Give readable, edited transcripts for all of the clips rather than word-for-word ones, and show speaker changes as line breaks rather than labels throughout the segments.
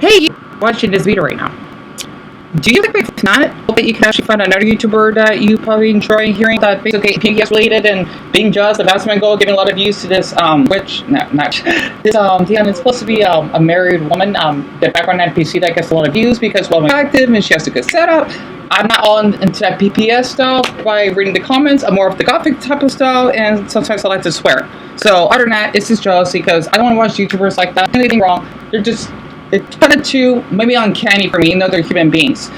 Hey, you watching this video right now. Do you think if not, that you can actually find another YouTuber that you probably enjoy hearing that basically PBS related and being just a basketball goal, giving a lot of views to this it's supposed to be a married woman, the background NPC that gets a lot of views because well active and she has a good setup. I'm not all into that PPS style by reading the comments. I'm more of the gothic type of style, and sometimes I like to swear. So other than that, it's just jealousy because I don't want to watch YouTubers like that. Anything wrong? It's kind of too maybe uncanny for me, even though they're human beings.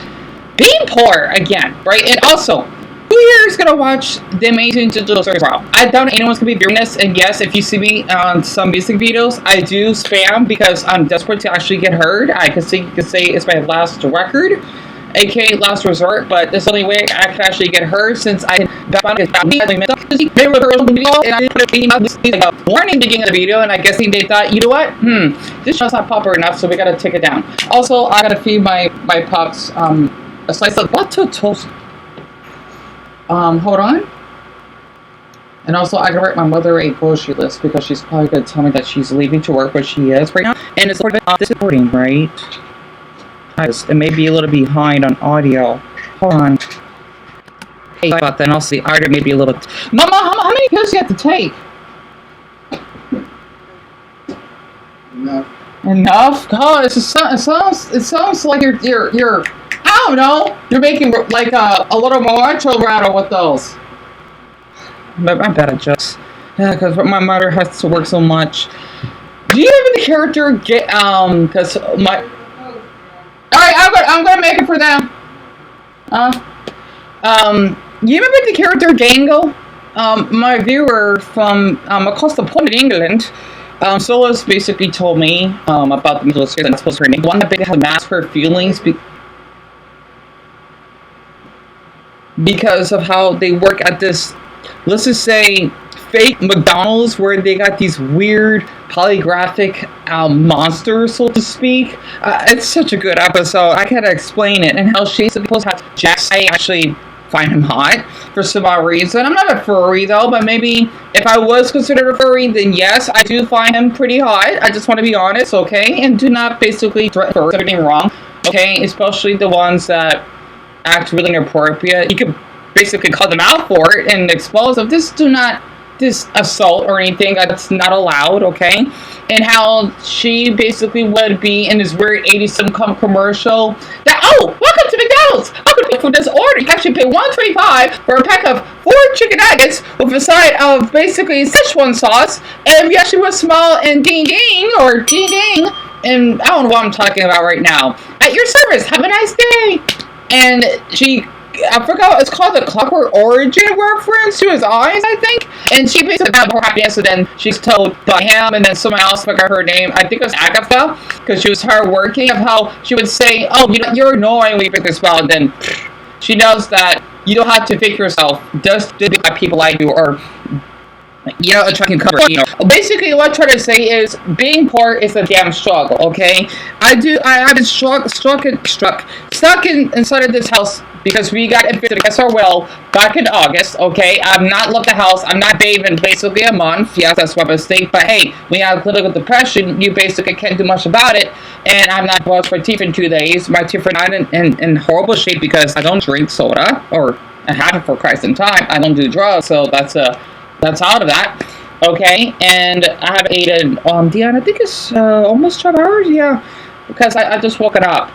Being poor again, right? And also, who here is gonna watch the amazing digital series? Wow, I doubt anyone's gonna be doing this. And yes, if you see me on some music videos, I do spam because I'm desperate to actually get heard. I could say it's my last record, aka last resort, but this is the only way I can actually get heard since I found it and I put a warning beginning of the video, and I guess they thought, you know what, this show's not popular enough, so we gotta take it down. Also, I gotta feed my pups a slice of butter toast. Hold on. And also, I gotta write my mother a grocery list because she's probably gonna tell me that she's leaving to work, but she is right now, and it's sort of this recording, right? It may be a little behind on audio. Hold on. Hey, about that. And also, the audio may be a little. Mama, how many pills do you have to take? Enough? God, it sounds like you're. I don't know. You're making like a little mocho rattle with those. But I'm bad at jokes. Yeah, because my mother has to work so much. Do you have any character get because my. Alright, I'm gonna make it for them. You remember the character Gangle? My viewer from across the pond in England, Solas basically told me about the middle series. I'm supposed to name one that basically has to mask her feelings because of how they work at this, let's just say, fake McDonald's, where they got these weird holographic monsters, so to speak. It's such a good episode. I can't explain it, and how she's supposed to have Jax. I actually find him hot for some odd reason. I'm not a furry though, but maybe if I was considered a furry, then yes, I do find him pretty hot. I just want to be honest, okay? And do not basically threaten for everything wrong, okay? Especially the ones that act really inappropriate. You could basically call them out for it and expose them. This assault or anything that's not allowed, okay? And how she basically would be in this weird 80s sitcom commercial that, oh, welcome to McDonald's! I could pay for this order. You actually pay $1.25 for a pack of 4 chicken nuggets with a side of basically Szechuan sauce, and we actually would smile and ding ding or ding ding, and I don't know what I'm talking about right now. At your service, have a nice day. And I forgot, it's called the Clockwork Origin reference to his eyes, I think. And she basically got more happiness, and then she's told by him, and then someone else forgot her name. I think it was Agatha, because she was her working, of how she would say, oh, you're annoying when you pick this spell, and then she knows that you don't have to fake yourself just to be like people like you, or attracting cover, Basically, what I'm trying to say is, being poor is a damn struggle, okay? I've been stuck inside of this house because we got evicted against our will back in August, okay? I've not left the house. I'm not bathing basically a month. Yes, that's my mistake, but hey, when you have clinical depression, you basically can't do much about it, and I'm not brushed my teeth in 2 days. My teeth are not in horrible shape because I don't drink soda, or I haven't for Christ in time. I don't do drugs, so that's out of that, okay? And I have eaten, Dion, I think it's almost 12 hours, yeah, because I just woke it up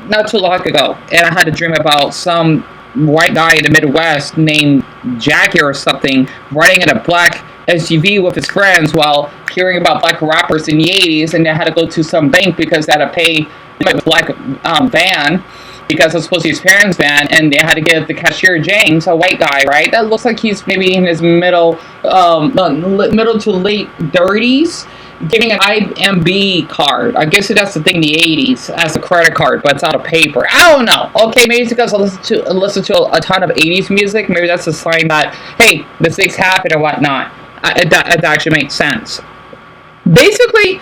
not too long ago, and I had a dream about some white guy in the Midwest named Jackie or something riding in a black SUV with his friends while hearing about black rappers in the 80s, and they had to go to some bank because they had to pay my black van, because it was supposed to be his parents' van, and they had to give the cashier James, a white guy, right? That looks like he's maybe in his middle to late 30s, getting an IMB card. I guess that's the thing in the 80s, as a credit card, but it's out of paper. I don't know. Okay, maybe it's because I listen to a ton of 80s music. Maybe that's a sign that, hey, mistakes happen or whatnot. It actually makes sense. Basically,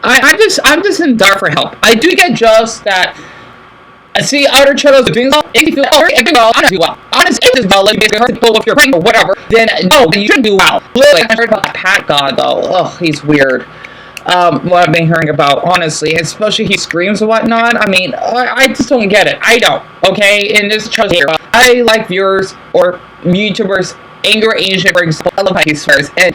I'm just in dark for help. I do get just that. I see other channels doing well. If you feel well, I don't do well. Honestly, if it's well, like if you're praying or whatever, then no, then you shouldn't do well. Like, I heard about that Pat God though. Oh, he's weird. what I've been hearing about, honestly, especially he screams and whatnot. I mean, I just don't get it. I don't, okay? And this trust me, I like viewers or YouTubers, Angry Asian, for example, I love how he swears, and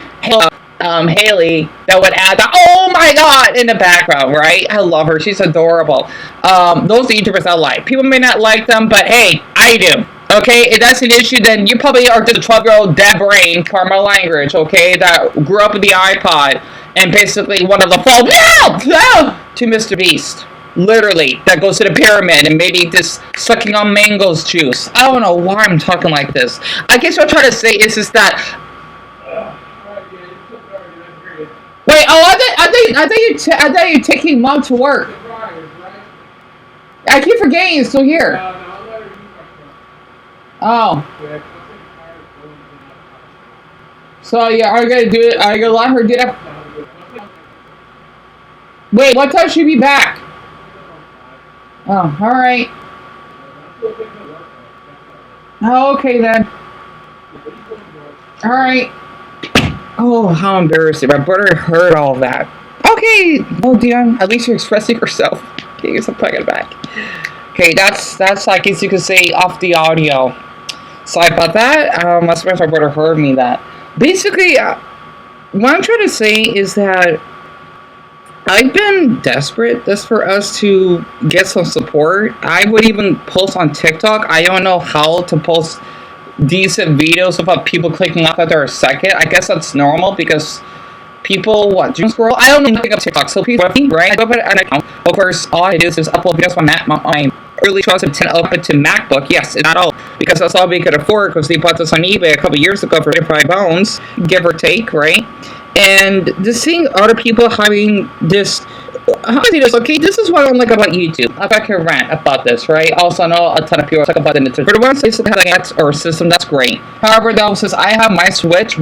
Haley, that would add the "oh my god" in the background, right? I love her. She's adorable. Those are YouTubers I like. People may not like them, but hey, I do. Okay, if that's an issue, then you probably are just a 12-year-old dead brain, karma language, okay, that grew up with the iPod and basically one of the fall to Mr. Beast. Literally, that goes to the pyramid and maybe just sucking on mango's juice. I don't know why I'm talking like this. I guess what I'm trying to say is just that. Wait, I thought you're taking mom to work. I keep forgetting you're still here. Oh. So yeah, are you gonna do it? Are you gonna let her do that? Wait, what time should she be back? Oh, all right. Oh, okay then. All right. Oh, how embarrassing. My brother heard all that. Okay. Oh, Dion, at least you're expressing yourself. Okay, so I'm putting it back. Okay, that's I guess you could say off the audio. Sorry about that. I suppose my brother heard me that. Basically, what I'm trying to say is that I've been desperate just for us to get some support. I would even post on TikTok. I don't know how to post decent videos without people clicking off after a second. I guess that's normal because people, doom scroll? I don't know nothing of TikTok, so please, right? I go up an account. Of course, all I do is just upload videos on my early 2010 up to MacBook. Yes, not all, because that's all we could afford because they bought this on eBay a couple years ago for £5, give or take, right? And just seeing other people having this, how do I say this? Okay, this is what I don't like about YouTube. If I can rant about this, right? Also, I know a ton of people talk about it. For the ones that have an X or system, that's great. However, though, since I have my Switch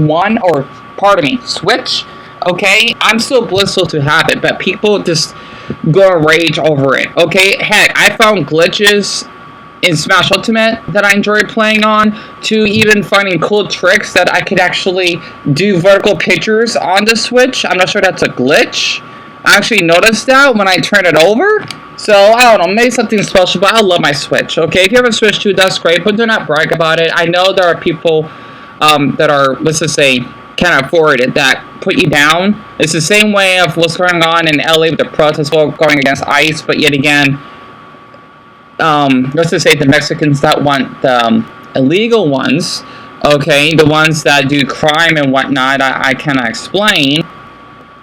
Switch, okay, I'm still blissful to have it, but people just go and rage over it. Okay, heck, I found glitches in Smash Ultimate that I enjoyed playing on, to even finding cool tricks that I could actually do vertical pictures on the Switch. I'm not sure that's a glitch. I actually noticed that when I turned it over. So, I don't know, maybe something special, but I love my Switch, okay? If you have a Switch too, that's great, but do not brag about it. I know there are people that are, let's just say, can't afford it, that put you down. It's the same way of what's going on in LA with the protests going against ICE, but yet again, let's just say the Mexicans that want the illegal ones, okay, the ones that do crime and whatnot, I cannot explain,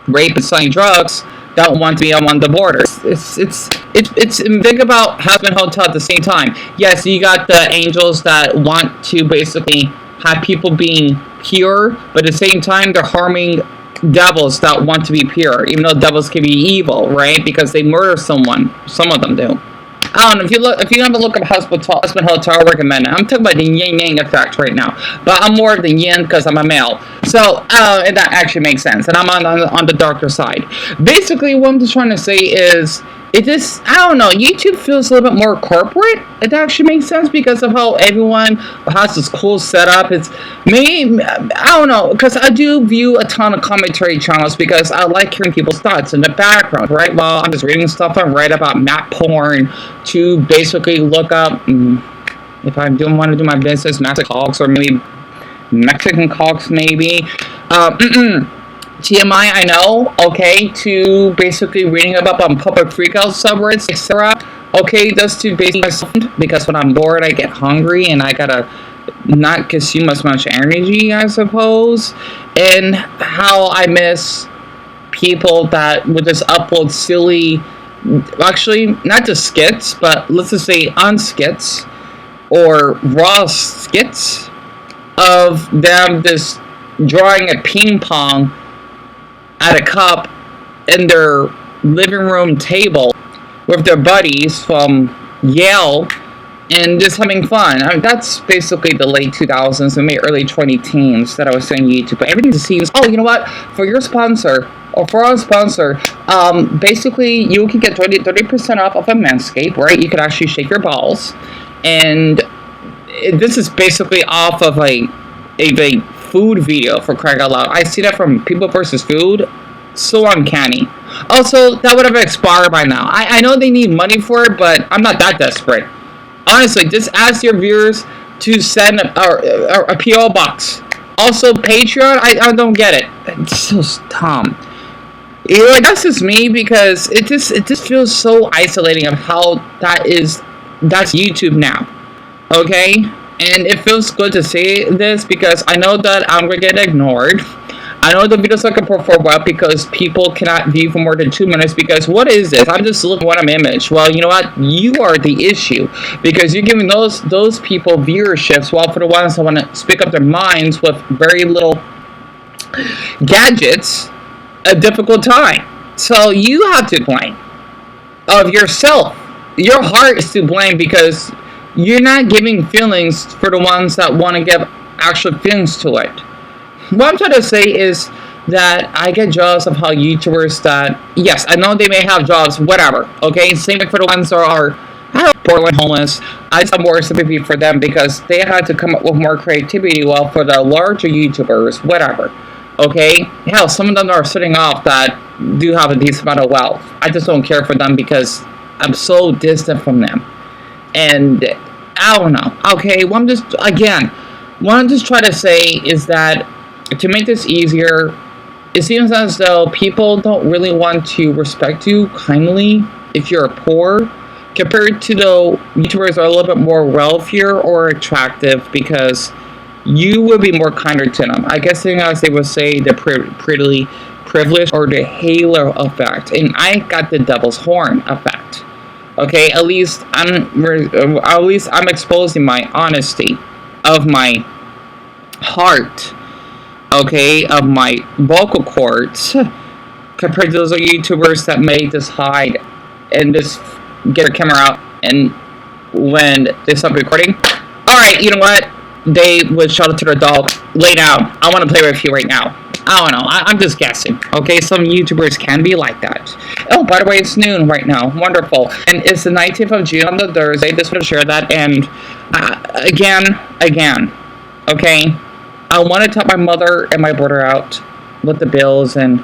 rape and selling drugs, that want to be on the border. It's think about husband hotel at the same time. Yes, you got the angels that want to basically have people being pure, but at the same time they're harming devils that want to be pure, even though devils can be evil, right? Because they murder someone. Some of them do. I don't know, if you have a look at husband hotel, I recommend it. I'm talking about the yin-yang effect right now, but I'm more of the yin because I'm a male, so and that actually makes sense, and I'm on the darker side. Basically, what I'm just trying to say is, it just, I don't know, YouTube feels a little bit more corporate. It actually makes sense because of how everyone has this cool setup. It's me, I don't know, because I do view a ton of commentary channels because I like hearing people's thoughts in the background, right? While I'm just reading stuff I read about map porn, to basically look up, if I do want to do my business, Mexican Cogs, or maybe Mexican Cogs, maybe. TMI, I know, okay, to basically reading about public freakout subreddits, etc. Okay, just to basically, because when I'm bored, I get hungry and I gotta not consume as much energy, I suppose. And how I miss people that would just upload silly, actually, not just skits, but let's just say unskits or raw skits of them just drawing a ping pong at a cup in their living room table with their buddies from Yale and just having fun. I mean, that's basically the late 2000s and maybe early 2010s that I was saying YouTube. But everything just seems, oh, you know what? For your sponsor, or for our sponsor, basically you can get 30% off of a Manscaped, right? You could actually shake your balls. And this is basically off of a food video, for crying out loud. I see that from People vs. Food. So uncanny. Also, that would have expired by now. I know they need money for it, but I'm not that desperate. Honestly, just ask your viewers to send a PO box. Also, Patreon, I don't get it. It's so dumb. That's just me because it just feels so isolating of how that's YouTube now. Okay? And it feels good to say this because I know that I'm gonna get ignored. I know the videos not gonna perform well because people cannot view for more than 2 minutes because what is this? I'm just looking at one image. Well, you know what? You are the issue because you're giving those people viewerships while for the ones that want to speak up their minds with very little gadgets, a difficult time. So you have to blame of yourself. Your heart is to blame because you're not giving feelings for the ones that want to give actual feelings to it. What I'm trying to say is that I get jealous of how YouTubers that, yes, I know they may have jobs, whatever, okay? Same for the ones that are borderline homeless. I just have more sympathy for them because they had to come up with more creativity, while for the larger YouTubers, whatever, okay? Hell, some of them are sitting off that do have a decent amount of wealth. I just don't care for them because I'm so distant from them. And I don't know, okay? What I'm just trying to say is that to make this easier, it seems as though people don't really want to respect you kindly if you're poor, compared to the YouTubers are a little bit more wealthier or attractive because you would be more kinder to them. I guess as they would say, the pretty privileged or the halo effect, and I got the devil's horn effect. Okay, at least I'm exposing my honesty of my heart. Okay, of my vocal cords, compared to those YouTubers that may just hide and just get their camera out, and when they stop recording, alright, you know what, they would shout to their dog, lay down, I want to play with you right now. I don't know, I'm just guessing, okay, some YouTubers can be like that. Oh, by the way, it's noon right now, wonderful, and it's the 19th of June on the Thursday, just want to share that, and again, okay, I want to help my mother and my brother out with the bills, and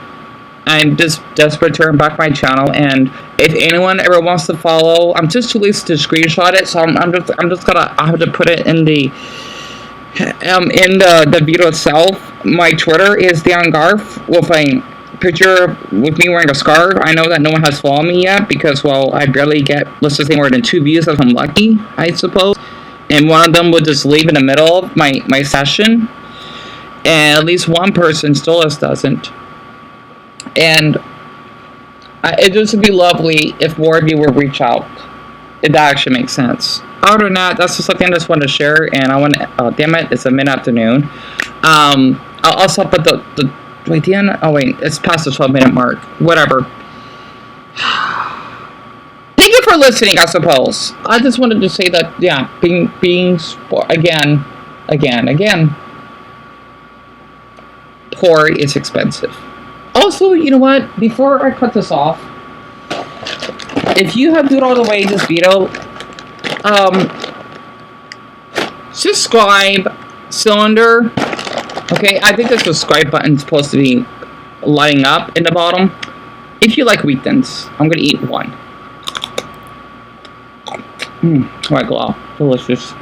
I'm just desperate to turn back my channel. And if anyone ever wants to follow, I'm just too lazy to screenshot it, so I'm just gonna I have to put it in the video itself. My Twitter is DeonGarf with a picture with me wearing a scarf. I know that no one has followed me yet because, well, I barely get, let's just say, more than 2 views if I'm lucky, I suppose. And one of them would just leave in the middle of my session. And at least one person still doesn't. And it just would be lovely if more of you would reach out. If that actually makes sense. Other than that, that's just something I just want to share. And I want to, damn it, it's a mid-afternoon. I'll also put the wait, Deanna, oh wait, it's past the 12-minute mark. Whatever. Thank you for listening, I suppose. I just wanted to say that, yeah, being again. Poor is expensive. Also, you know what? Before I cut this off, if you have viewed all the way this video, subscribe, cylinder. Okay, I think the subscribe button is supposed to be lighting up in the bottom. If you like wheat thins, I'm gonna eat one. White Claw, delicious.